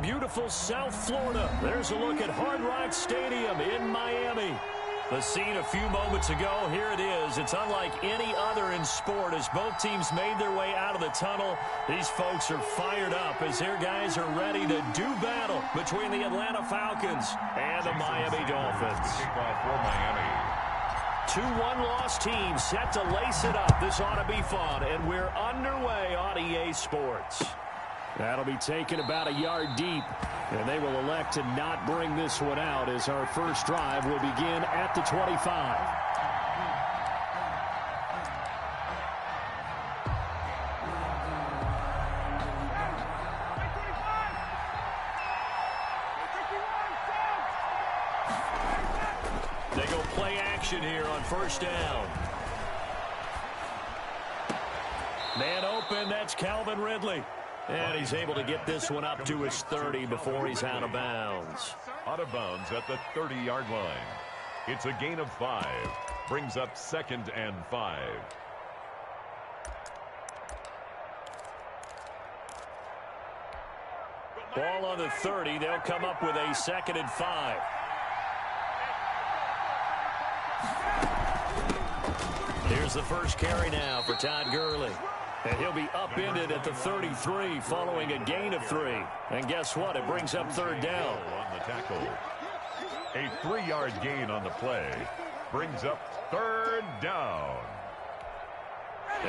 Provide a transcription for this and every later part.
from beautiful South Florida. There's a look at Hard Rock Stadium in Miami. The scene a few moments ago, here it is. It's unlike any other in sport as both teams made their way out of the tunnel. These folks are fired up as their guys are ready to do battle between the Atlanta Falcons and the Miami Dolphins. Kickoff for Miami. 2 one-loss teams set to lace it up. This ought to be fun, and we're underway on EA Sports. That'll be taken about a yard deep, and they will elect to not bring this one out as our first drive will begin at the 25. They go play action here on first down. Man open, that's Calvin Ridley. And he's able to get this one up to his 30 before he's out of bounds. Out of bounds at the 30-yard line. It's a gain of 5. Brings up 2nd and 5. Ball on the 30. They'll come up with a 2nd and 5. Here's the first carry now for Todd Gurley. And he'll be upended at the 33 following a gain of 3. And guess what? It brings up 3rd down. On the tackle. A 3-yard gain on the play. Brings up 3rd down.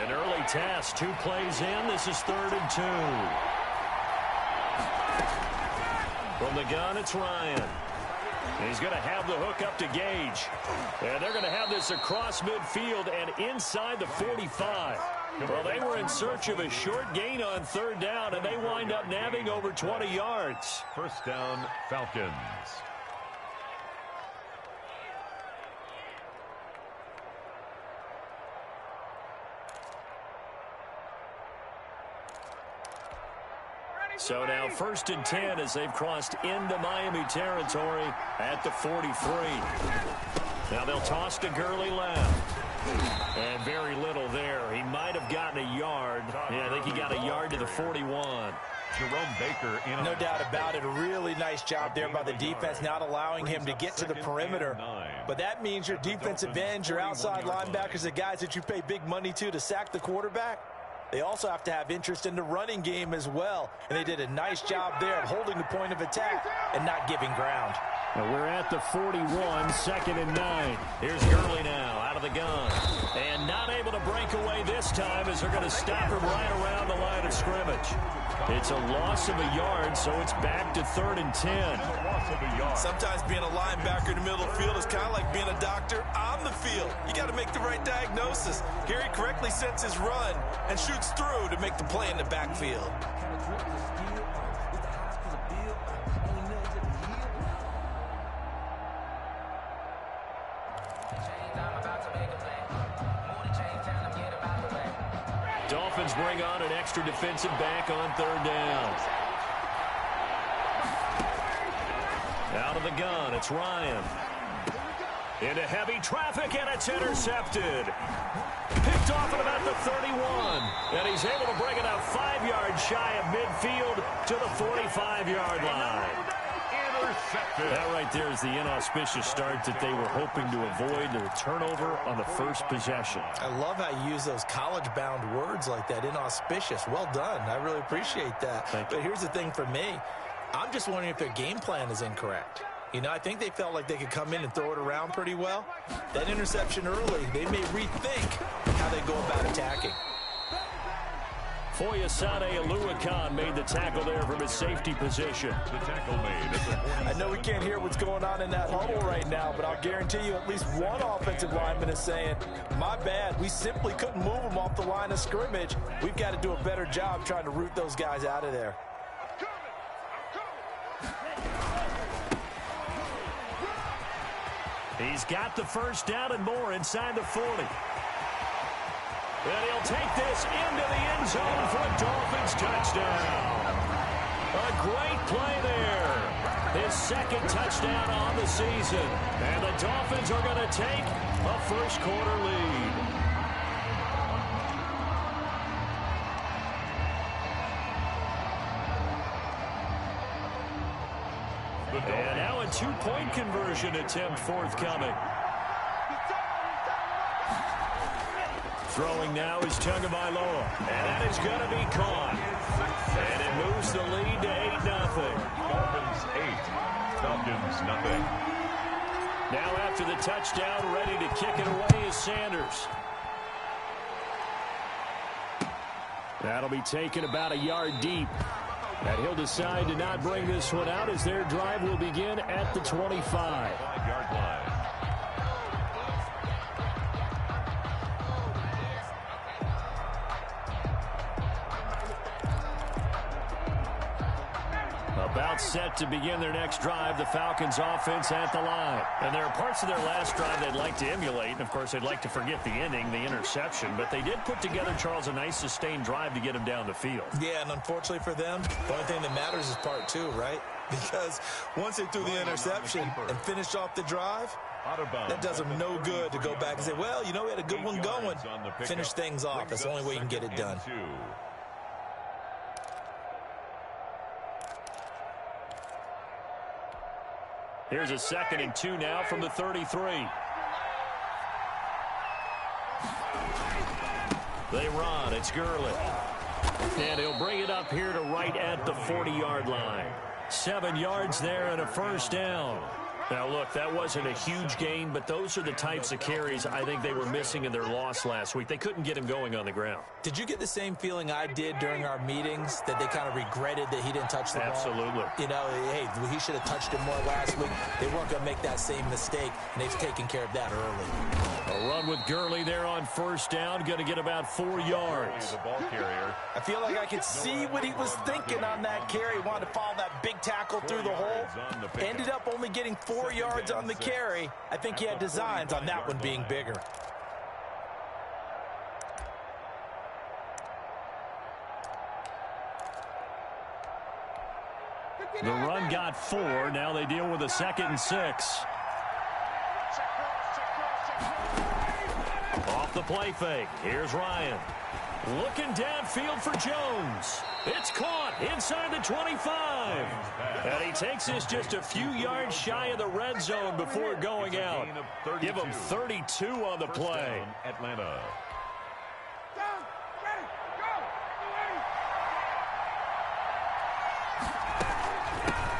An early test. 2 plays in. This is 3rd and 2. From the gun, it's Ryan. He's going to have the hook up to Gage. And they're going to have this across midfield and inside the 45. Well, they were in search of a short gain on 3rd down, and they wind up nabbing over 20 yards. First down, Falcons. So now 1st and 10 as they've crossed into Miami territory at the 43. Now they'll toss to Gurley left. And very little there. He might have gotten a yard. Yeah, I think he got a yard to the 41. Jerome Baker in. No doubt about it. A really nice job there by the defense, not allowing him to get to the perimeter. But that means your defensive ends, your outside linebackers, the guys that you pay big money to sack the quarterback, they also have to have interest in the running game as well. And they did a nice job there of holding the point of attack and not giving ground. Now we're at the 41, 2nd and 9. Here's Gurley now out of the gun. And not able to break away this time as they're going to stop him right around the line of scrimmage. It's a loss of a yard, so it's back to 3rd and 10. Sometimes being a linebacker in the middle of the field is kind of like being a doctor on the field. You got to make the right diagnosis. Here he correctly sets his run and shoots through to make the play in the backfield. Dolphins bring on an extra defensive back on 3rd down. Out of the gun, it's Ryan. Into heavy traffic, and it's intercepted. Picked off at about the 31. And he's able to bring it up 5 yards shy of midfield to the 45-yard line. Intercepted. That right there is the inauspicious start that they were hoping to avoid, the turnover on the first possession. I love how you use those college-bound words like that, inauspicious. Well done. I really appreciate that. But here's the thing for me. I'm just wondering if their game plan is incorrect. You know, I think they felt like they could come in and throw it around pretty well. That interception early, they may rethink how they go about attacking. Foyesade Aluakan made the tackle there from his safety position. The tackle made. I know we can't hear what's going on in that huddle right now, but I'll guarantee you at least one offensive lineman is saying, my bad, we simply couldn't move them off the line of scrimmage. We've got to do a better job trying to root those guys out of there. He's got the first down and more inside the 40. And he'll take this into the end zone for a Dolphins touchdown. A great play there. His 2nd touchdown on the season. And the Dolphins are going to take a first-quarter lead. And now a two-point conversion attempt forthcoming. Throwing now is Tagovailoa. And that is going to be caught. And it moves the lead to 8-0. Dolphins 8, Falcons nothing. Now after the touchdown, ready to kick it away is Sanders. That'll be taken about a yard deep. And he'll decide to not bring this one out as their drive will begin at the 25. 5-yard line. About set to begin their next drive, the Falcons offense at the line. And there are parts of their last drive they'd like to emulate. And, of course, they'd like to forget the ending, the interception. But they did put together, Charles, a nice sustained drive to get them down the field. Yeah, and unfortunately for them, the only thing that matters is part two, right? Because once they threw the interception and finished off the drive, that does them no good to go back and say, well, you know, we had a good one going. Finish things off. That's the only way you can get it done. Here's a 2nd and 2 now from the 33. They run. It's Gurley. And he'll bring it up here to right at the 40-yard line. 7 yards there and a first down. Now, look, that wasn't a huge gain, but those are the types of carries I think they were missing in their loss last week. They couldn't get him going on the ground. Did you get the same feeling I did during our meetings, that they kind of regretted that he didn't touch the ball? Absolutely. You know, hey, he should have touched it more last week. They weren't going to make that same mistake, and they've taken care of that early. A run with Gurley there on first down, going to get about 4 yards. The ball carrier. I feel like I could see what he was thinking on that carry. He wanted to follow that big tackle through the hole. Ended up only getting 4 yards on the carry. I think he had designs on that one being bigger. The run got 4. Now they deal with a 2nd and 6. Off the play fake. Here's Ryan. Looking downfield for Jones. It's caught inside the 25. And he takes this just a few yards shy of the red zone before going out. Give him 32 on the play. Atlanta.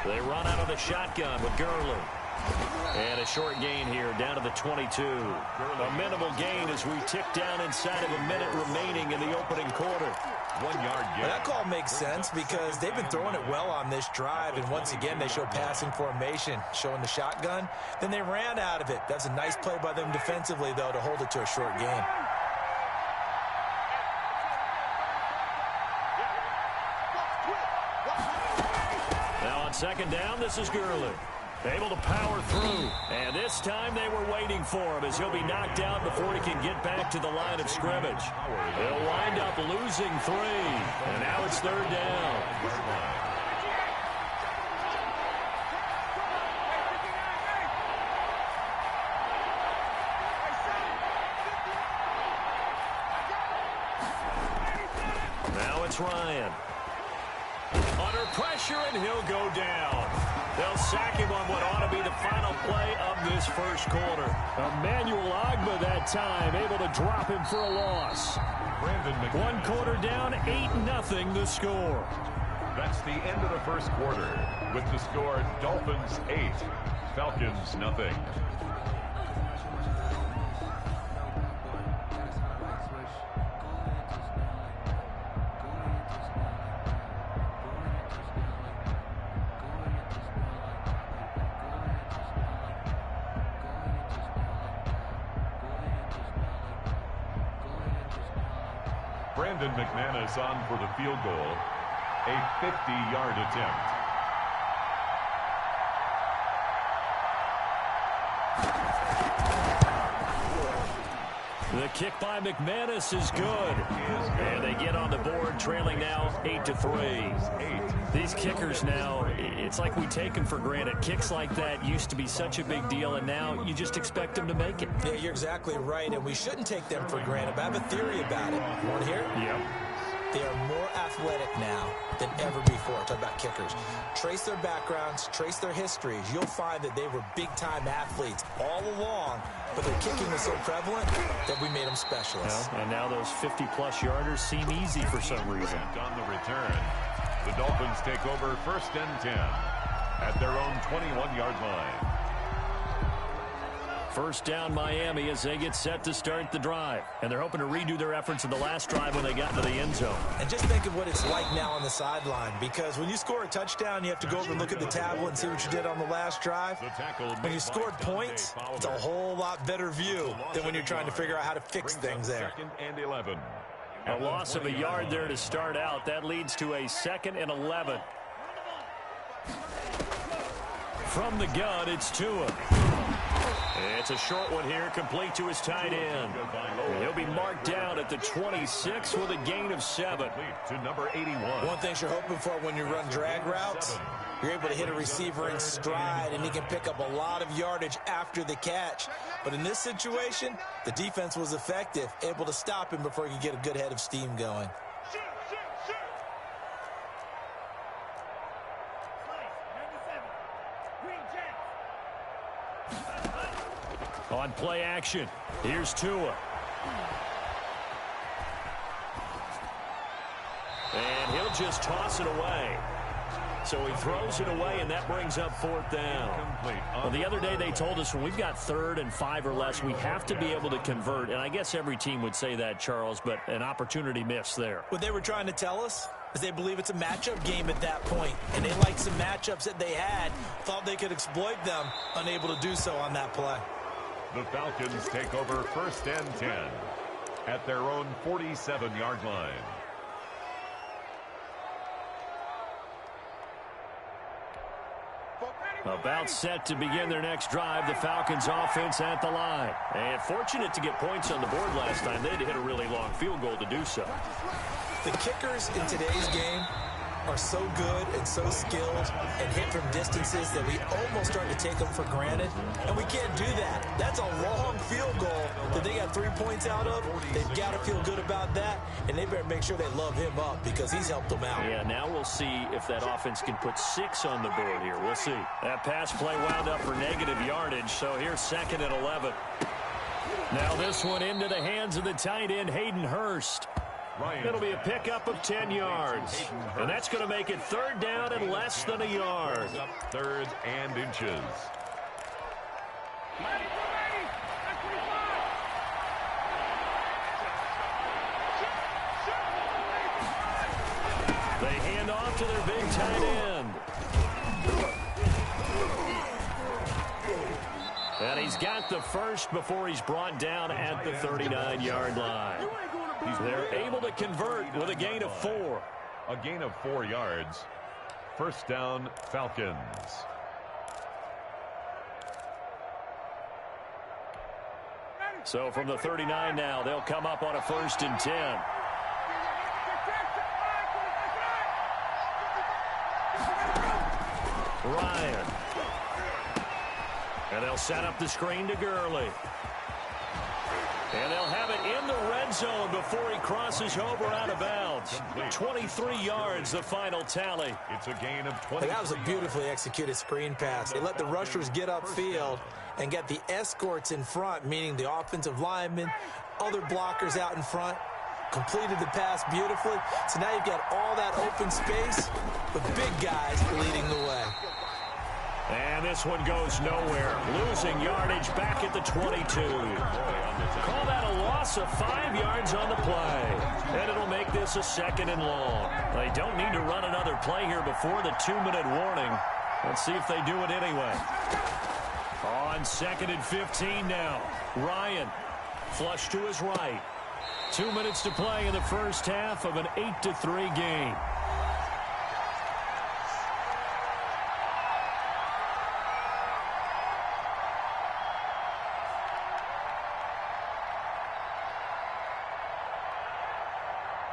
They run out of the shotgun with Gurley. And a short gain here down to the 22. A minimal gain as we tick down inside of a minute remaining in the opening quarter. 1 yard gain. Well, that call makes sense because they've been throwing it well on this drive, and once again they show passing formation, showing the shotgun. Then they ran out of it. That's a nice play by them defensively, though, to hold it to a short gain. Now on second down, this is Gurley. Able to power through. And this time they were waiting for him as he'll be knocked out before he can get back to the line of scrimmage. They'll wind up losing 3. And now it's 3rd down. Now it's Ryan. Under pressure, and he'll go down. They'll sack him on what ought to be the final play of this first quarter. Emmanuel Ogbah that time, able to drop him for a loss. 1 quarter down, 8-0 the score. That's the end of the first quarter. With the score, Dolphins 8, Falcons nothing. McManus on for the field goal, a 50-yard attempt. The kick by McManus is good. And they get on the board, trailing now 8-3. These kickers now, it's like we take them for granted. Kicks like that used to be such a big deal, and now you just expect them to make it. Yeah, you're exactly right, and we shouldn't take them for granted. But I have a theory about it. You want to hear it? Yep. They are more athletic now than ever before. Talk about kickers. Trace their backgrounds, trace their histories. You'll find that they were big-time athletes all along, but their kicking was so prevalent that we made them specialists. Well, and now those 50-plus yarders seem easy for some reason. On the return, the Dolphins take over 1st and 10 at their own 21-yard line. First down Miami as they get set to start the drive. And they're hoping to redo their efforts in the last drive when they got into the end zone. And just think of what it's like now on the sideline, because when you score a touchdown, you have to go over and look at the tablet and see what you did on the last drive. When you scored points, it's a whole lot better view than when you're trying to figure out how to fix things there. 2nd and 11. A loss of a yard there to start out. That leads to a 2nd and 11. From the gun, it's Tua. It's a short one here, complete to his tight end. He'll be marked down at the 26 with a gain of 7. To number 81. One thing you're hoping for when you run drag routes, you're able to hit a receiver in stride, and he can pick up a lot of yardage after the catch. But in this situation, the defense was effective, able to stop him before he could get a good head of steam going. On play action, here's Tua. And he'll just toss it away. So he throws it away, and that brings up 4th down. Well, the other day they told us when we've got 3rd and 5 or less, we have to be able to convert. And I guess every team would say that, Charles, but an opportunity missed there. What they were trying to tell us is they believe it's a matchup game at that point. And they liked some matchups that they had, thought they could exploit them, unable to do so on that play. The Falcons take over 1st and 10 at their own 47-yard line. About set to begin their next drive, the Falcons offense at the line. And fortunate to get points on the board last time. They had to hit a really long field goal to do so. The kickers in today's game are so good and so skilled and hit from distances that we almost start to take them for granted, and we can't do that. That's a long field goal that they got 3 points out of. They've got to feel good about that, and they better make sure they love him up because he's helped them out. Yeah, now we'll see if that offense can put 6 on the board here. We'll see. That pass play wound up for negative yardage, so here's 2nd and 11. Now this one into the hands of the tight end, Hayden Hurst. It'll be a pickup of 10 yards. And that's going to make it 3rd down and less than a yard. 3rd and inches. They hand off to their big tight end. And he's got the first before he's brought down at the 39-yard line. They're able to convert with a gain of 4. A gain of 4 yards. 1st down, Falcons. So from the 39 now, they'll come up on a 1st and 10. Ryan. And they'll set up the screen to Gurley. And they'll have it in the red zone before he crosses over out of bounds. 23 yards, the final tally. It's a gain of 20. That was a beautifully executed screen pass. They let the rushers get upfield and get the escorts in front, meaning the offensive linemen, other blockers out in front. Completed the pass beautifully. So now you've got all that open space with big guys leading the way. And this one goes nowhere. Losing yardage back at the 22. Call that a loss of 5 yards on the play. And it'll make this a 2nd and long. They don't need to run another play here before the 2-minute warning. Let's see if they do it anyway. On 2nd and 15 now. Ryan, flush to his right. 2 minutes to play in the first half of an 8-3 game.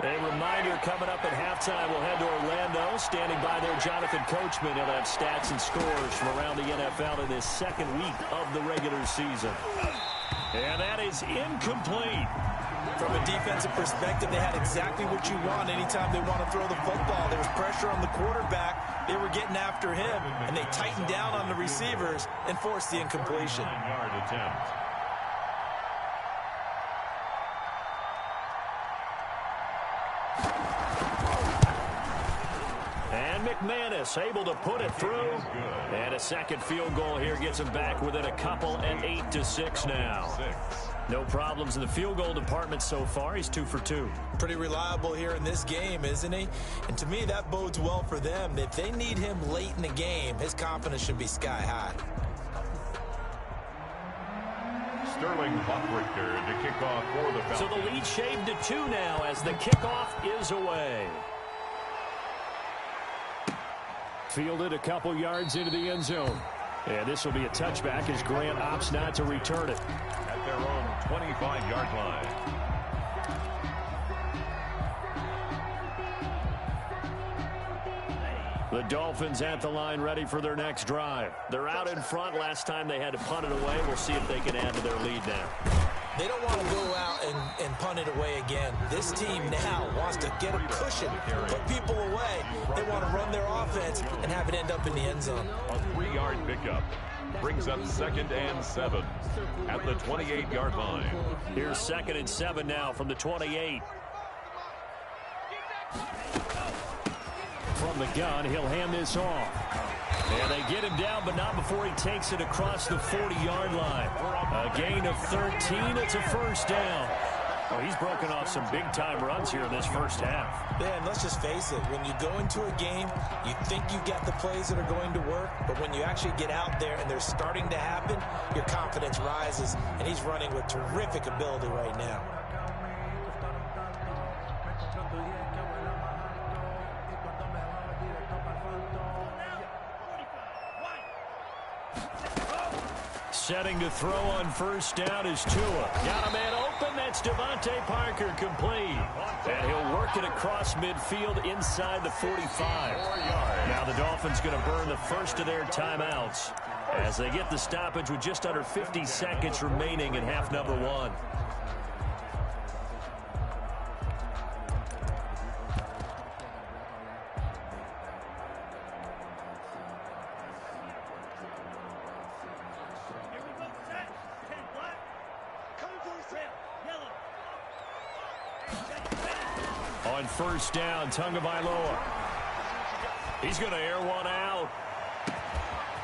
A reminder coming up at halftime, we'll head to Orlando. Standing by there, Jonathan Coachman. He'll have stats and scores from around the NFL in this 2nd week of the regular season. And that is incomplete. From a defensive perspective, they had exactly what you want anytime they want to throw the football. There was pressure on the quarterback. They were getting after him, and they tightened down on the receivers and forced the incompletion. 9-yard attempt. And McManus able to put it through. And a second field goal here gets him back within a couple, and 8-6 now. No problems in the field goal department so far. He's 2 for 2. Pretty reliable here in this game, isn't he? And to me, that bodes well for them. If they need him late in the game, his confidence should be sky high. Sterling Hockrichter to kick off for the Falcons. So the lead shaved to 2 now as the kickoff is away. Fielded a couple yards into the end zone. And this will be a touchback as Grant opts not to return it. At their own 25-yard line. The Dolphins at the line ready for their next drive. They're out in front. Last time they had to punt it away. We'll see if they can add to their lead now. They don't want to go out and punt it away again. This team now wants to get a cushion, put people away. They want to run their offense and have it end up in the end zone. A 3-yard pickup brings up 2nd and 7 at the 28-yard line. Here's 2nd and 7 now from the 28. From the gun, he'll hand this off. And they get him down, but not before he takes it across the 40-yard line. A gain of 13. It's a first down. Well, he's broken off some big-time runs here in this first half. Yeah, and let's just face it. When you go into a game, you think you've got the plays that are going to work, but when you actually get out there and they're starting to happen, your confidence rises, and he's running with terrific ability right now. Setting to throw on first down is Tua. Got a man open. That's Devontae Parker complete. And he'll work it across midfield inside the 45. Now the Dolphins going to burn the first of their timeouts as they get the stoppage with just under 50 seconds remaining in half number 1. On first down, Tagovailoa. He's going to air one out.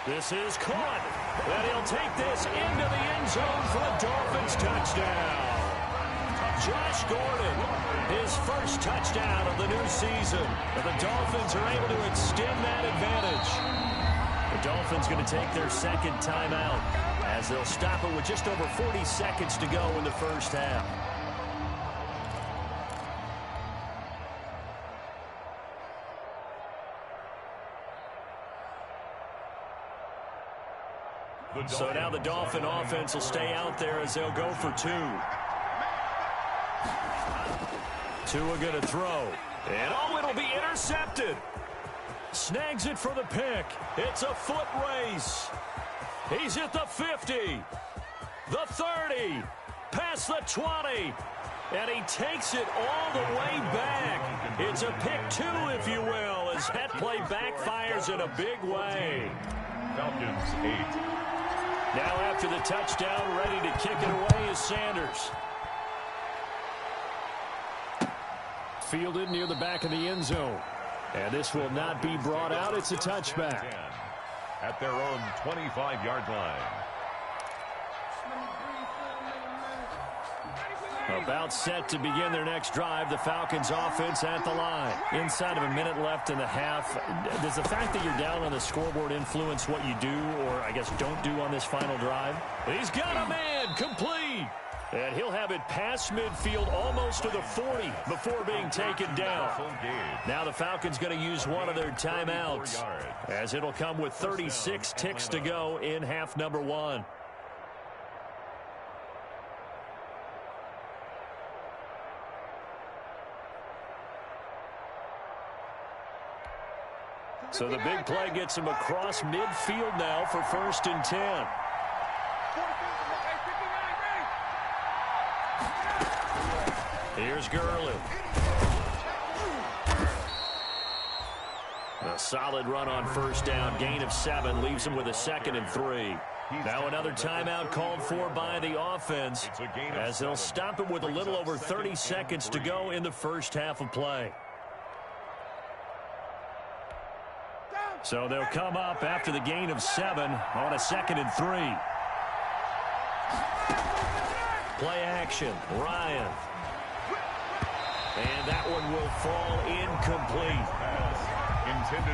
This is caught. And he'll take this into the end zone for a Dolphins touchdown. Josh Gordon, his first touchdown of the new season. And the Dolphins are able to extend that advantage. The Dolphins going to take their second timeout as they'll stop it with just over 40 seconds to go in the first half. So now the Dolphin offense will stay out there as they'll go for 2. Tua going to throw. And oh, it'll be intercepted. Snags it for the pick. It's a foot race. He's at the 50. The 30. Past the 20. And he takes it all the way back. It's a pick 2, if you will, as that play backfires in a big way. Falcons 8. Now after the touchdown, ready to kick it away is Sanders. Fielded near the back of the end zone. And this will not be brought out. It's a touchback. At their own 25-yard line. About set to begin their next drive. The Falcons offense at the line. Inside of a minute left in the half. Does the fact that you're down on the scoreboard influence what you do, or I guess don't do on this final drive? He's got a man complete. And he'll have it past midfield almost to the 40 before being taken down. Now the Falcons going to use one of their timeouts as it'll come with 36 ticks to go in half number 1. So the big play gets him across midfield now for 1st and 10. Here's Gurley. A solid run on first down. Gain of 7 leaves him with a 2nd and 3. Now another timeout called for by the offense as they'll stop it with a little over 30 seconds to go in the first half of play. So they'll come up after the gain of 7 on a 2nd and 3. Play action. Ryan. And that one will fall incomplete.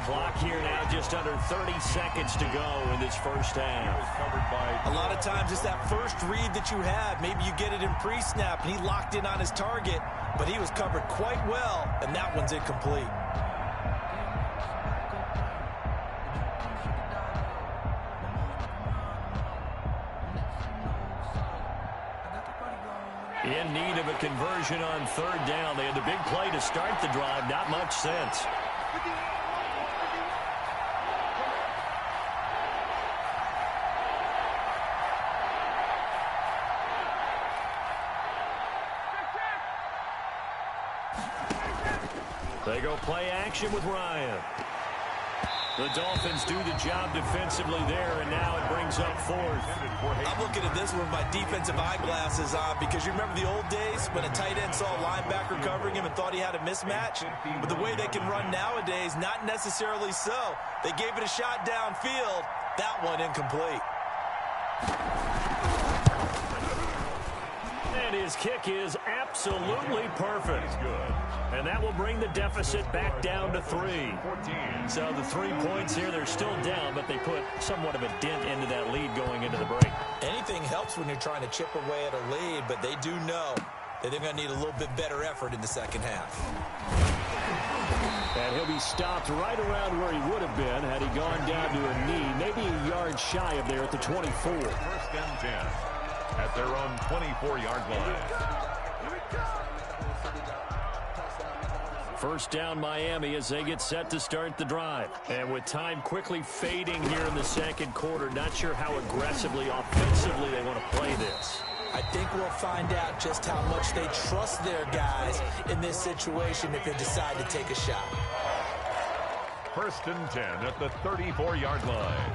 Clock here now just under 30 seconds to go in this first half. A lot of times it's that first read that you have. Maybe you get it in pre-snap and he locked in on his target, but he was covered quite well, and that one's incomplete. In need of a conversion on 3rd down. They had the big play to start the drive. Not much sense. They go play action with Ryan. The Dolphins do the job defensively there, and now it brings up 4th. I'm looking at this with my defensive eyeglasses on because you remember the old days when a tight end saw a linebacker covering him and thought he had a mismatch? But the way they can run nowadays, not necessarily so. They gave it a shot downfield. That one incomplete. And his kick is absolutely perfect. And that will bring the deficit back down to 3. So the 3 points here, they're still down, but they put somewhat of a dent into that lead going into the break. Anything helps when you're trying to chip away at a lead, but they do know that they're going to need a little bit better effort in the second half. And he'll be stopped right around where he would have been had he gone down to a knee, maybe a yard shy of there at the 24. 1st and 10 at their own 24-yard line. First down Miami as they get set to start the drive. And with time quickly fading here in the second quarter, not sure how aggressively, offensively they want to play this. I think we'll find out just how much they trust their guys in this situation if they decide to take a shot. 1st and 10 at the 34-yard line.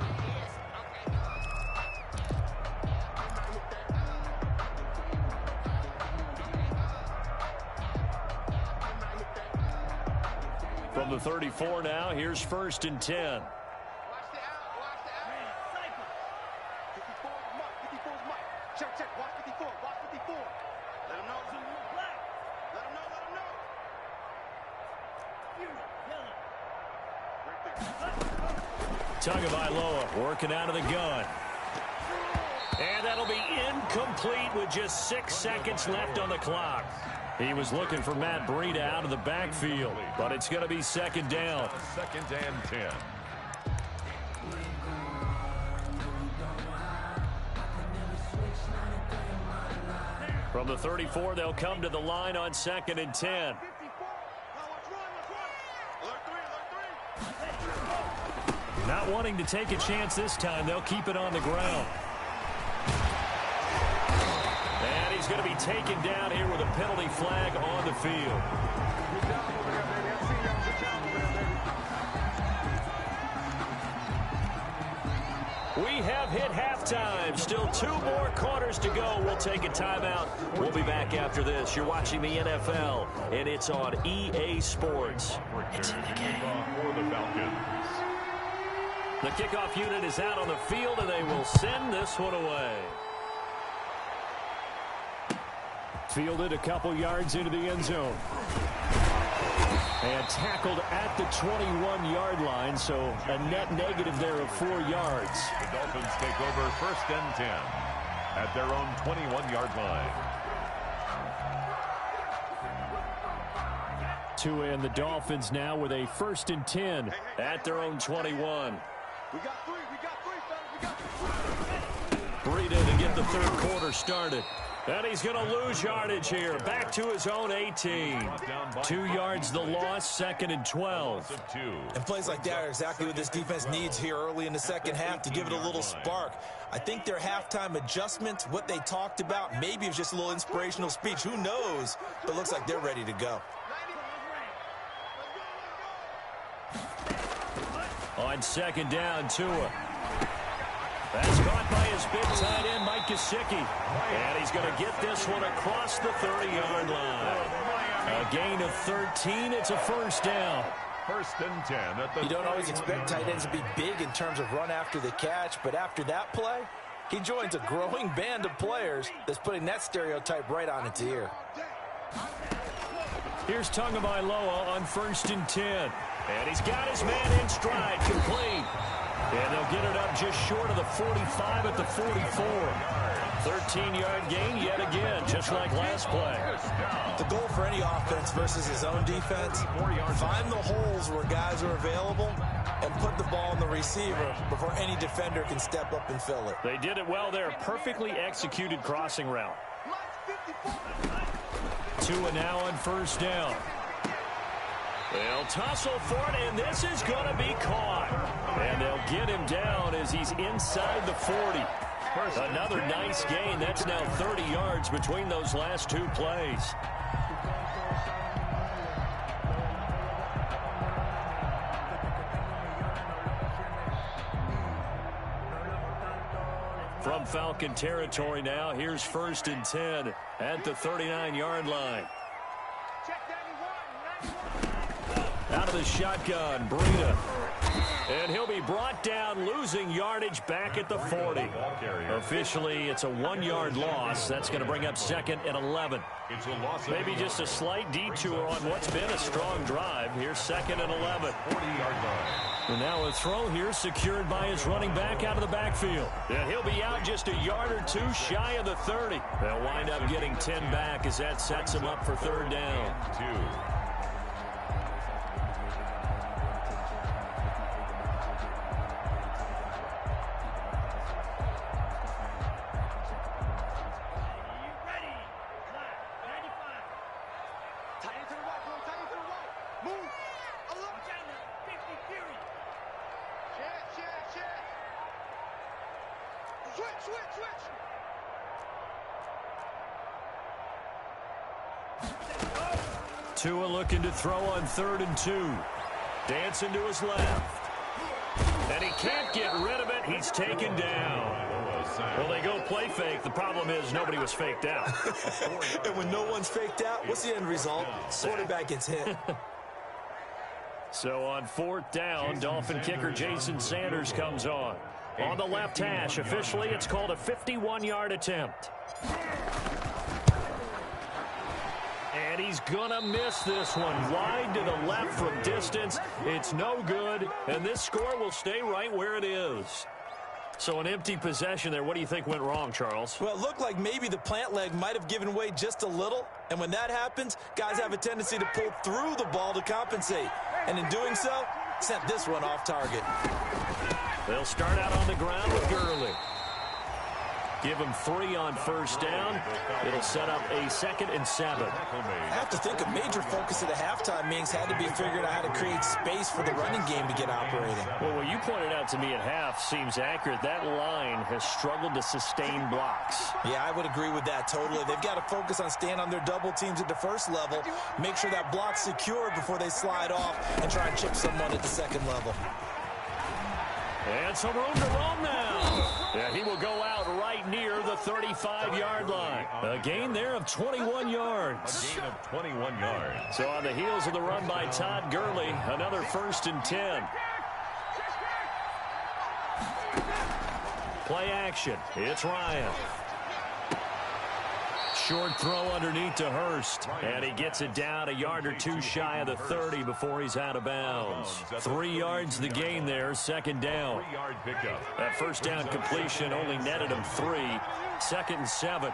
From the 34 now, here's 1st and 10. Tagovailoa working out of the gun. And that'll be incomplete with just 6 seconds left on the clock. He was looking for Matt Breida out of the backfield, but it's going to be 2nd down. 2nd and 10. From the 34, they'll come to the line on 2nd and 10. Not wanting to take a chance this time, they'll keep it on the ground. And he's going to be taken down here with a penalty flag on the field. We have hit halftime. Still 2 more quarters to go. We'll take a timeout. We'll be back after this. You're watching the NFL, and it's on EA Sports. It's in the game. For the Falcons. The kickoff unit is out on the field, and they will send this one away. Fielded a couple yards into the end zone. And tackled at the 21-yard line, so a net negative there of 4 yards. The Dolphins take over 1st and 10 at their own 21-yard line. Tua and the Dolphins now with a 1st and 10 at their own 21. We got 3, fellas. We got 3. Breida to get the 3rd quarter started. And he's going to lose yardage here. Back to his own 18. 2 yards the loss, 2nd and 12. And plays like that are exactly what this defense needs here early in the second half to give it a little spark. I think their halftime adjustment, what they talked about, maybe it was just a little inspirational speech. Who knows? But it looks like they're ready to go. On 2nd down, Tua. That's caught by his big tight end, Mike Gesicki. And he's going to get this one across the 30-yard line. A gain of 13. It's a first down. 1st and 10 at the. You don't always expect tight ends to be big in terms of run after the catch, but after that play, he joins a growing band of players that's putting that stereotype right on its ear. Here's Tagovailoa on 1st and 10. And he's got his man in stride, complete. And they'll get it up just short of the 45 at the 44. 13-yard gain yet again, just like last play. The goal for any offense versus his own defense, find the holes where guys are available and put the ball in the receiver before any defender can step up and fill it. They did it well there. Perfectly executed crossing route. Tua now on 1st down. They'll tussle for it, and this is going to be caught. And they'll get him down as he's inside the 40. Another nice gain. That's now 30 yards between those last 2 plays. From Falcon territory now, here's 1st and 10 at the 39-yard line. Out of the shotgun, Breida. And he'll be brought down, losing yardage back at the 40. Officially, it's a 1-yard loss. That's going to bring up 2nd and 11. Maybe just a slight detour on what's been a strong drive. Here's 2nd and 11. 40-yard line. And now a throw here secured by his running back out of the backfield. And he'll be out just a yard or 2 shy of the 30. They'll wind up getting 10 back as that sets him up for 3rd down. 2. Tua looking to throw on 3rd and 2. Dancing to his left. And he can't get rid of it. He's taken down. Well, they go play fake. The problem is nobody was faked out. And when no one's faked out, what's the end result? Quarterback gets hit. So on 4th down, Dolphin kicker Jason Sanders comes on. On the left hash, officially it's called a 51-yard attempt. And he's going to miss this one. Wide to the left from distance. It's no good, and this score will stay right where it is. So an empty possession there. What do you think went wrong, Charles? Well, it looked like maybe the plant leg might have given way just a little. And when that happens, guys have a tendency to pull through the ball to compensate. And in doing so, sent this one off target. They'll start out on the ground with Gurley. Give him 3 on 1st down. It'll set up a 2nd and 7. I have to think a major focus of the halftime meetings had to be figuring out how to create space for the running game to get operating. Well, what you pointed out to me at half seems accurate. That line has struggled to sustain blocks. Yeah, I would agree with that totally. They've got to focus on staying on their double teams at the first level, make sure that block's secure before they slide off and try and chip someone at the 2nd level. And some room to roam now. Yeah, he will go out right near the 35-yard line. A gain there of 21 yards. A gain of 21 yards. So on the heels of the run by Todd Gurley, another 1st and 10. Play action. It's Ryan. Short throw underneath to Hurst. And he gets it down a yard or 2 shy of the 30 before he's out of bounds. 3 yards the gain there, 2nd down. 3-yard pickup. That 1st down completion only netted him 3. 2nd and 7.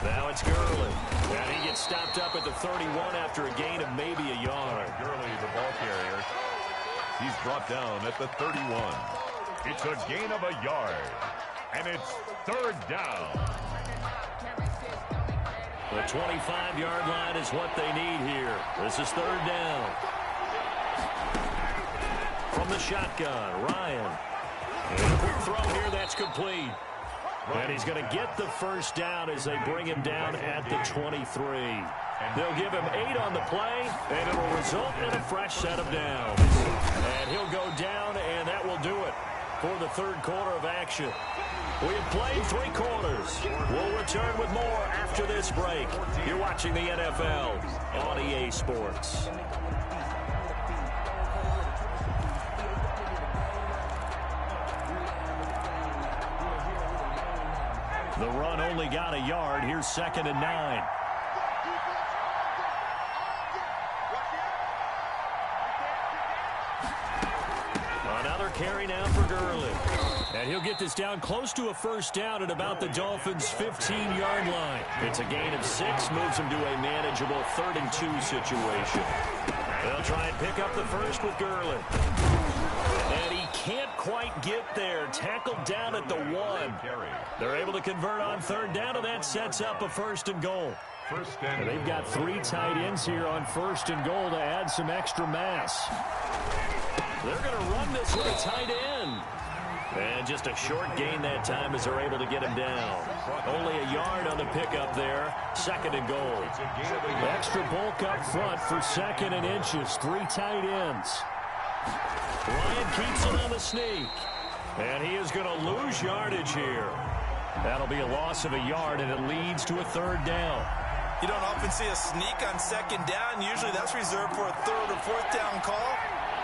Now it's Gurley. And he gets stopped up at the 31 after a gain of maybe a yard. Gurley, the ball carrier. He's brought down at the 31. It's a gain of a yard. And it's third down. The 25-yard line is what they need here. This is third down. From the shotgun, Ryan. And a quick throw here, that's complete. And he's going to get the first down as they bring him down at the 23. They'll give him 8 on the play, and it'll result in a fresh set of downs. And he'll go down, and that will do it for the third quarter of action. We have played 3 quarters. We'll return with more after this break. You're watching the NFL on EA Sports. The run only got a yard. Here's 2nd and 9. Another carry now for Gurley. And he'll get this down close to a first down at about the Dolphins' 15-yard line. It's a gain of 6, moves him to a manageable 3rd and 2 situation. They'll try and pick up the first with Gurley. And he can't quite get there. Tackled down at the 1. They're able to convert on 3rd down, and that sets up a 1st and goal. And they've got 3 tight ends here on 1st and goal to add some extra mass. They're going to run this with a tight end. And just a short gain that time as they're able to get him down. Only a yard on the pickup there. 2nd and goal. Extra bulk up front for 2nd and inches. 3 tight ends. Ryan keeps it on the sneak. And he is going to lose yardage here. That'll be a loss of a yard, and it leads to a 3rd down. You don't often see a sneak on 2nd down. Usually that's reserved for a 3rd or 4th down call.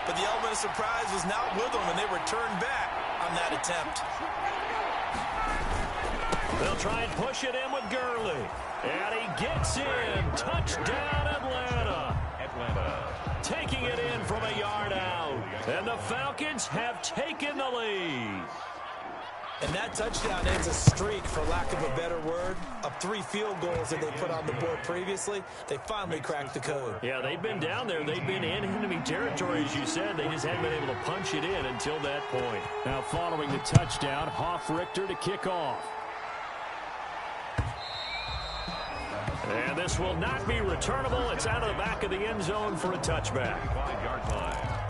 But the element of surprise was not with them, and they returned back on that attempt. They'll try and push it in with Gurley. And he gets in. Touchdown, Atlanta. Taking it in from a yard out. And the Falcons have taken the lead. And that touchdown ends a streak, for lack of a better word, of 3 field goals that they put on the board previously. They finally cracked the code. Yeah, they've been down there. They've been in enemy territory, as you said. They just hadn't been able to punch it in until that point. Now following the touchdown, Hoff-Richter to kick off. And this will not be returnable. It's out of the back of the end zone for a touchback. 5-yard line.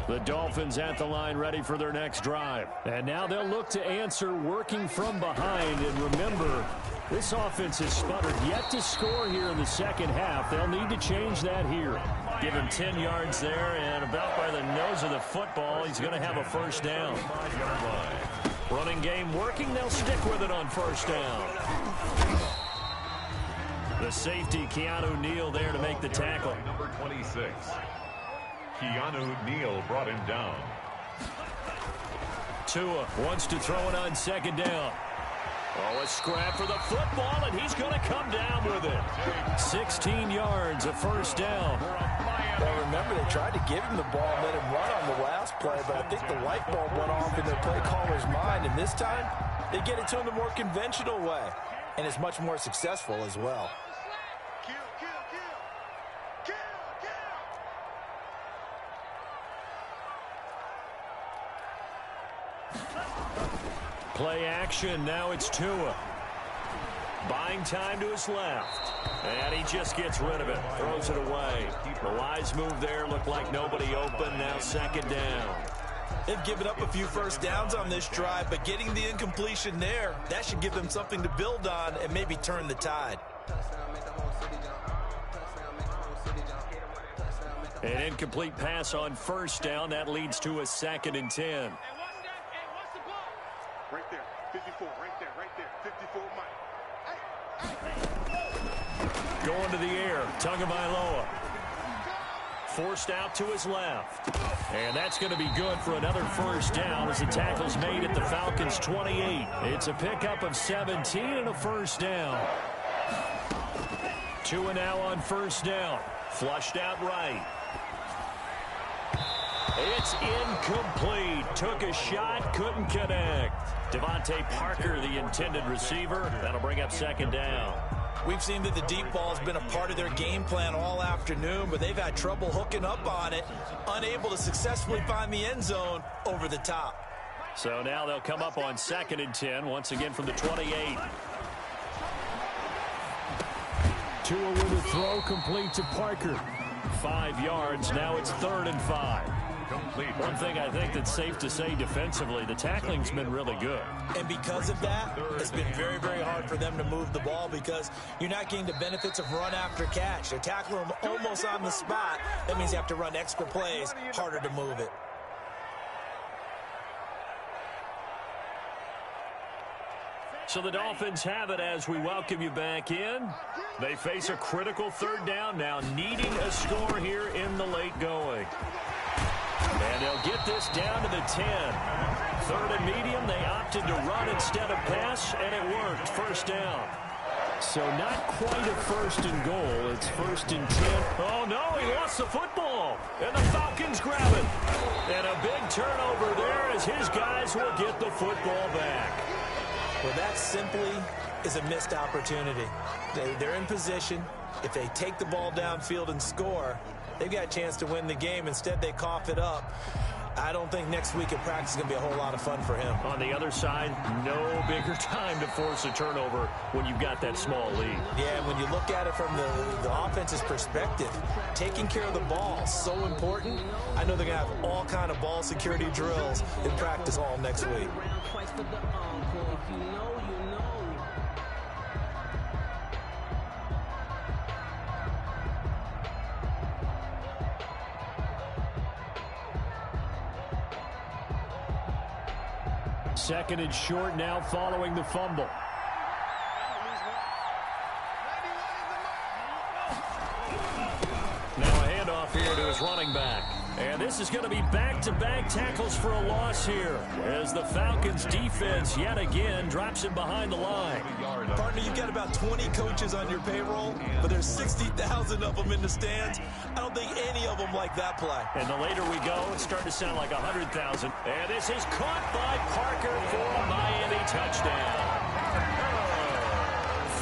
The Dolphins at the line, ready for their next drive. And now they'll look to answer working from behind. And remember, this offense has sputtered yet to score here in the second half. They'll need to change that here. Give him 10 yards there, and about by the nose of the football, he's going to have a first down. Running game working. They'll stick with it on first down. The safety, Keanu Neal, there to make the tackle. Number 26. Keanu Neal brought him down. Tua wants to throw it on second down. Oh, a scrap for the football, and he's going to come down with it. 16 yards, a first down. Well, remember, they tried to give him the ball and let him run on the last play, but I think the light bulb went off in their play caller's mind, and this time they get it to him the more conventional way, and it's much more successful as well. Play action. Now it's Tua. Buying time to his left. And he just gets rid of it. Throws it away. The wise move there. Looked like nobody open. Now second down. They've given up a few first downs on this drive, but getting the incompletion there, that should give them something to build on and maybe turn the tide. An incomplete pass on first down. That leads to a 2nd and 10. Right there, 54, right there, 54, Mike. Going to the air, Tagovailoa. Forced out to his left. And that's going to be good for another first down as the tackle's made at the Falcons' 28. It's a pickup of 17 and a first down. Tua now on first down. Flushed out right. It's incomplete. Took a shot, couldn't connect. Devontae Parker, the intended receiver. That'll bring up second down. We've seen that the deep ball has been a part of their game plan all afternoon, but they've had trouble hooking up on it, unable to successfully find the end zone over the top. So now they'll come up on 2nd and 10, once again from the 28. Tua with a throw complete to Parker. 5 yards, now it's 3rd and 5. One thing I think that's safe to say defensively, the tackling's been really good. And because of that, it's been very, very hard for them to move the ball because you're not getting the benefits of run after catch. They're tackling them almost on the spot. That means you have to run extra plays, harder to move it. So the Dolphins have it as we welcome you back in. They face a critical 3rd down now, needing a score here in the late going. And they'll get this down to the 10. 3rd and medium, they opted to run instead of pass, and it worked. 1st down. So not quite a 1st and goal. It's 1st and 10. Oh, no, he lost the football. And the Falcons grab it. And a big turnover there as his guys will get the football back. Well, that simply is a missed opportunity. They're in position. If they take the ball downfield and score, they've got a chance to win the game. Instead, they cough it up. I don't think next week at practice is going to be a whole lot of fun for him. On the other side, no bigger time to force a turnover when you've got that small lead. Yeah, and when you look at it from the offense's perspective, taking care of the ball is so important. I know they're going to have all kind of ball security drills in practice all next week. Second and short now following the fumble. Now a handoff here to his running back. And this is going to be back-to-back tackles for a loss here as the Falcons defense yet again drops him behind the line. Partner, you've got about 20 coaches on your payroll, but there's 60,000 of them in the stands. I don't think any of them like that play. And the later we go, it's starting to sound like 100,000. And this is caught by Parker for a Miami touchdown.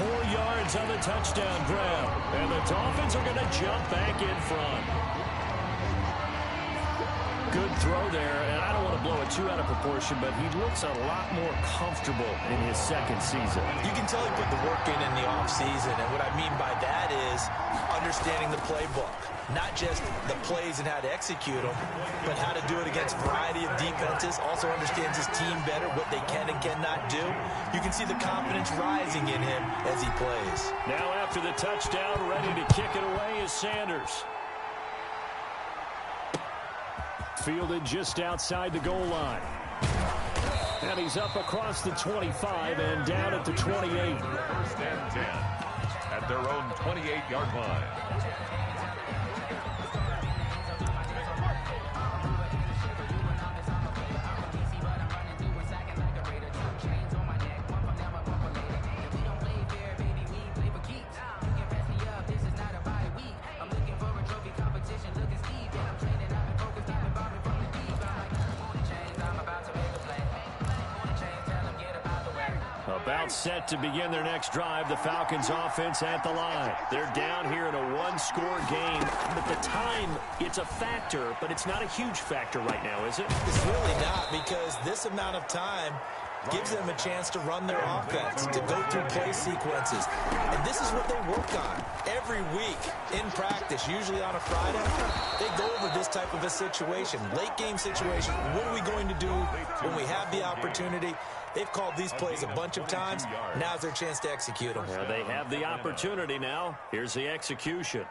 4 yards on the touchdown grab. And the Dolphins are going to jump back in front. Good throw there, and I don't want to blow it too out of proportion, but he looks a lot more comfortable in his 2nd season. You can tell he put the work in the offseason, and what I mean by that is understanding the playbook. Not just the plays and how to execute them, but how to do it against a variety of defenses. Also understands his team better, what they can and cannot do. You can see the confidence rising in him as he plays. Now after the touchdown, ready to kick it away is Sanders. Fielded just outside the goal line. And he's up across the 25 and down at the 28. 1st and 10 at their own 28-yard line. About set to begin their next drive, the Falcons offense at the line. They're down here in a one-score game, but the time, it's a factor, but it's not a huge factor right now, is it? It's really not, because this amount of time gives them a chance to run their offense, to go through play sequences. And this is what they work on every week in practice, usually on a Friday. They go over this type of a situation, late game situation. What are we going to do when we have the opportunity? They've called these plays a bunch of times. Now's their chance to execute them. Well, they have the opportunity now. Here's the execution.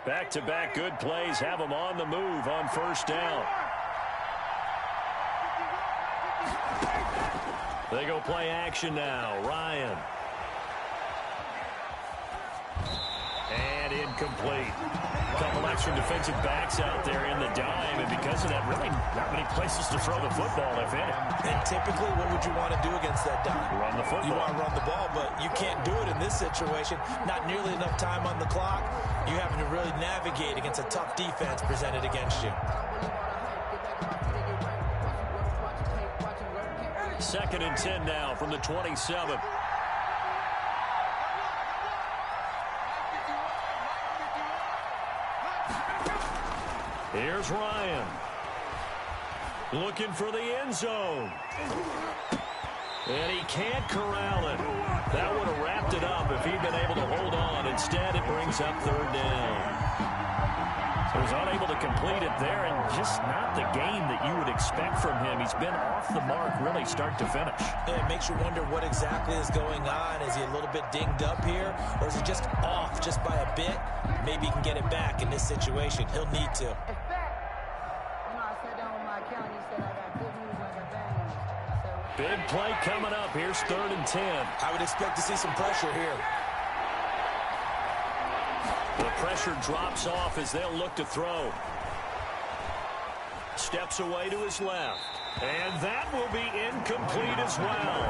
Back-to-back good plays have them on the move on 1st down. They go play action now. Ryan. And incomplete. A couple extra defensive backs out there in the dime, and because of that, really not many places to throw the football, if any. And typically, what would you want to do against that dime? Run the football. You want to run the ball, but you can't do it in this situation. Not nearly enough time on the clock. You having to really navigate against a tough defense presented against you. 2nd and 10 now from the 27. Here's Ryan. Looking for the end zone. And he can't corral it. That would have wrapped it up if he'd been able to hold on. Instead, it brings up 3rd down. So he's unable to complete it there, and just not the game that you would expect from him. He's been off the mark really start to finish. Yeah, it makes you wonder what exactly is going on. Is he a little bit dinged up here, or is he just off just by a bit? Maybe he can get it back in this situation. He'll need to. Big play coming up. Here's 3rd and 10. I would expect to see some pressure here. The pressure drops off as they'll look to throw. Steps away to his left. And that will be incomplete as well.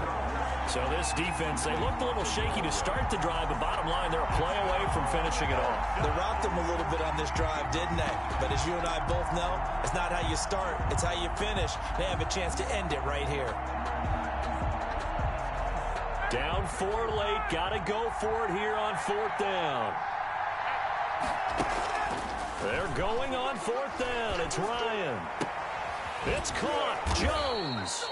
So this defense, they looked a little shaky to start the drive, but bottom line, they're a play away from finishing it off. They rocked them a little bit on this drive, didn't they? But as you and I both know, it's not how you start, it's how you finish. They have a chance to end it right here. Down 4 late, got to go for it here on 4th down. They're going on 4th down. It's Ryan. It's caught. Jones.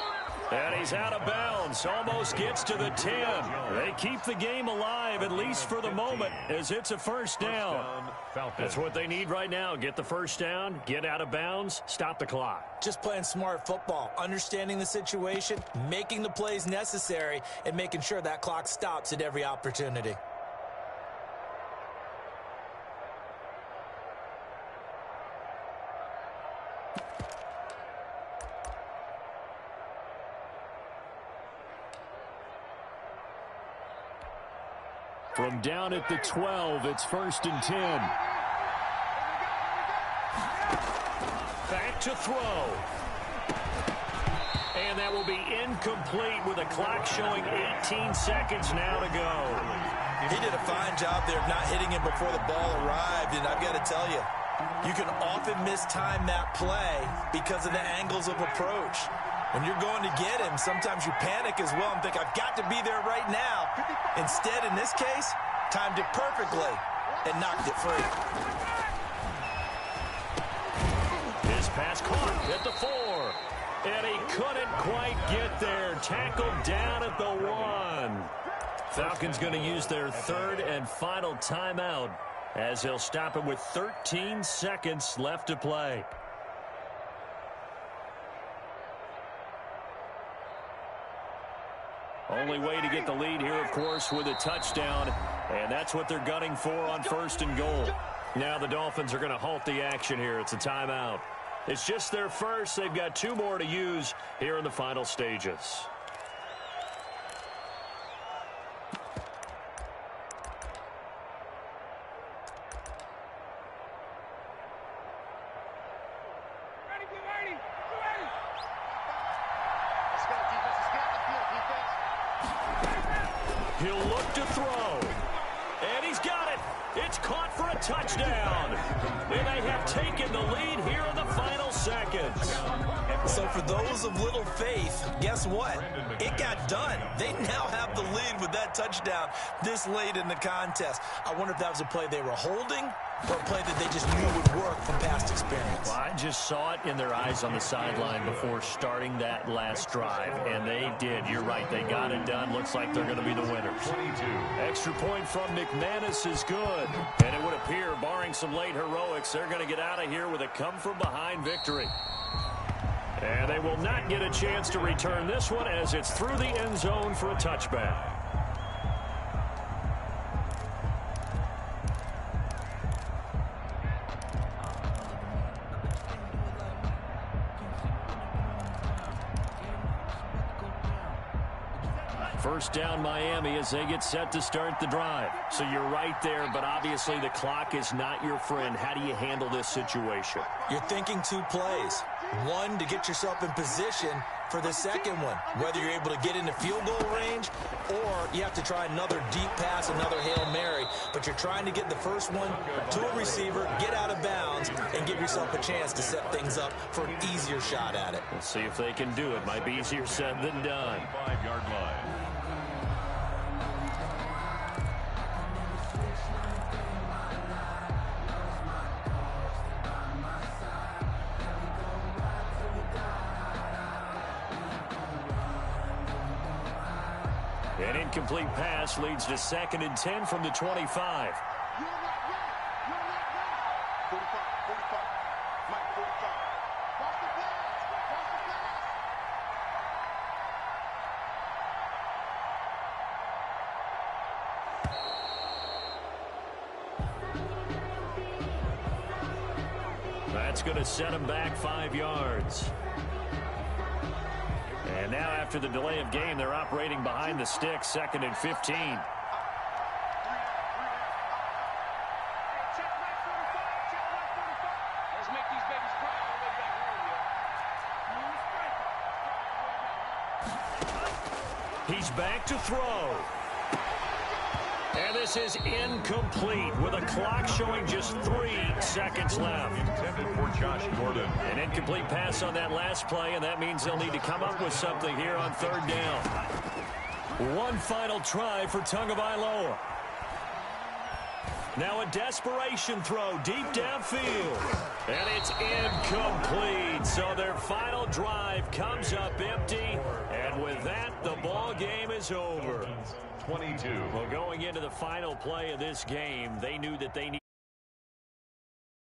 And he's out of bounds. Almost gets to the 10. They keep the game alive, at least for the moment, as it's a 1st down. That's what they need right now. Get the 1st down, get out of bounds, stop the clock. Just playing smart football, understanding the situation, making the plays necessary, and making sure that clock stops at every opportunity. From down at the 12, it's 1st and 10. Back to throw. And that will be incomplete with a clock showing 18 seconds now to go. He did a fine job there of not hitting him before the ball arrived, and I've got to tell you, you can often mistime that play because of the angles of approach. When you're going to get him, sometimes you panic as well and think, I've got to be there right now. Instead, in this case, timed it perfectly and knocked it free. His pass caught at the 4. And he couldn't quite get there. Tackled down at the 1. Falcons going to use their 3rd and final timeout as they'll stop it with 13 seconds left to play. Only way to get the lead here, of course, with a touchdown, and that's what they're gunning for on 1st and goal. Now the Dolphins are going to halt the action here. It's a timeout. It's just their first. They've got 2 more to use here in the final stages. He'll look to throw. And he's got it. It's caught for a touchdown. And they have taken the lead here in the final seconds. So for those of little faith, guess what? It got done. They now have the lead with that touchdown this late in the contest. I wonder if that was a play they were holding or a play that they just knew would work from past experience. Well, I just saw it in their eyes on the sideline before starting that last drive, and they did. You're right. They got it done. Looks like they're going to be the winners. 22. Extra point from McManus is good. And it would appear, barring some late heroics, they're going to get out of here with a come-from-behind victory. And they will not get a chance to return this one as it's through the end zone for a touchback. First down Miami as they get set to start the drive. So you're right there, but obviously the clock is not your friend. How do you handle this situation? You're thinking 2 plays. One, to get yourself in position for the second one, whether you're able to get into field goal range or you have to try another deep pass, another Hail Mary, but you're trying to get the first one to a receiver, get out of bounds, and give yourself a chance to set things up for an easier shot at it. We'll see if they can do it. Might be easier said than done. 5-yard line. An incomplete pass leads to 2nd and 10 from the 25. 45, 45. Mike, 45. Watch the pass. Watch the pass. That's going to set him back 5 yards. And now after the delay of game, they're operating behind the sticks, 2nd and 15. He's back to throw. And this is incomplete with a clock showing just 3 seconds left. Intended for Josh Gordon. An incomplete pass on that last play, and that means they'll need to come up with something here on 3rd down. One final try for Tagovailoa. Now a desperation throw deep downfield. And it's incomplete. So their final drive comes up empty. And with that, the ball game is over. 22. Well, going into the final play of this game, they knew that they needed